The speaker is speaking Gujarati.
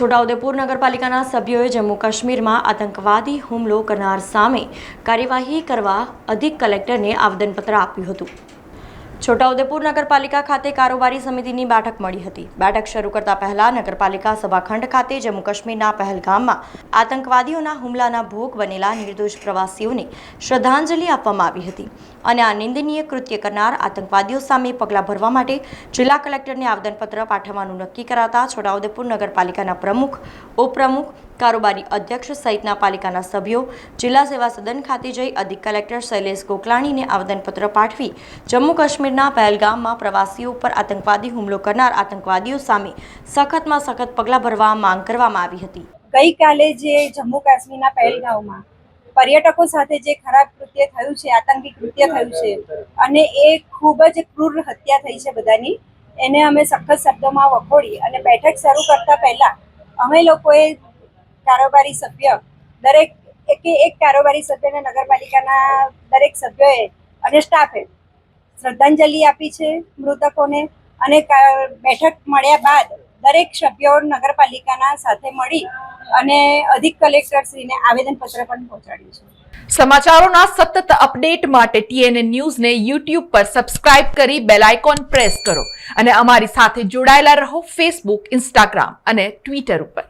છોટાઉદેપુર નગરપાલિકાના સભ્યોએ જમ્મુ કાશ્મીરમાં આતંકવાદી હુમલો કરનાર સામે કાર્યવાહી કરવા અધિક કલેક્ટરને આવેદનપત્ર આપ્યું હતું। છોટાઉદેપુર નગરપાલિકા ખાતે કારોબારી સમિતિની બેઠક મળી હતી। બેઠક શરૂ કરતા પહેલા નગરપાલિકા સભાખંડ ખાતે જમ્મુ કાશ્મીરના પહેલગામમાં આતંકવાદીઓના હુમલાના ભોગ બનેલા નિર્દોષ પ્રવાસીઓને શ્રદ્ધાંજલિ આપવામાં આવી હતી અને આ નિંદનીય કૃત્ય કરનાર આતંકવાદીઓ સામે પગલાં ભરવા માટે જિલ્લા કલેક્ટરને આવેદનપત્ર પાઠવવાનું નક્કી કરાતા છોટાઉદેપુર નગરપાલિકાના પ્રમુખ, ઉપપ્રમુખ, કારોબારી અધ્યક્ષ સહિતના પાલિકાના સભ્યો જિલ્લા સેવા સદન ખાતે જઈ અધિક કલેક્ટર શૈલેષ ગોકલાણીને આવેદનપત્ર પાઠવી જમ્મુ કાશ્મીરના પહેલગામમાં પ્રવાસીઓ પર આતંકવાદી હુમલો કરનાર આતંકવાદીઓ સામે સખતમાં સખત પગલાં ભરવા માંગ કરવામાં આવી હતી। ગઈકાલે જે જમ્મુ કાશ્મીરના પહેલગામમાં પર્યટકો સાથે જે ખરાબ કૃત્ય થયું છે, આતંકી કૃત્ય થયું છે અને એ ખૂબ જ ક્રૂર હત્યા થઈ છે બધાની, એને અમે સખત શબ્દોમાં વખોડી અને બેઠક શરૂ કરતા પહેલા અમે લોકોએ કારોબારી સભ્ય દરેક એક કારોબારી સભ્યને નગરપાલિકાના દરેક સભ્યોએ અને સ્ટાફે શ્રદ્ધાંજલિ આપી છે મૃતકોને અને બેઠક મળ્યા બાદ દરેક સભ્યો નગરપાલિકાના સાથે મળી અને અધિક કલેક્ટરશ્રીને આવેદનપત્ર પણ પહોંચાડ્યું છે। સમાચારોના સતત અપડેટ માટે TNN ન્યૂઝને YouTube પર સબસ્ક્રાઇબ કરી બેલ આઇકોન પ્રેસ કરો અને અમારી સાથે જોડાયેલા રહો Facebook, Instagram અને Twitter ઉપર।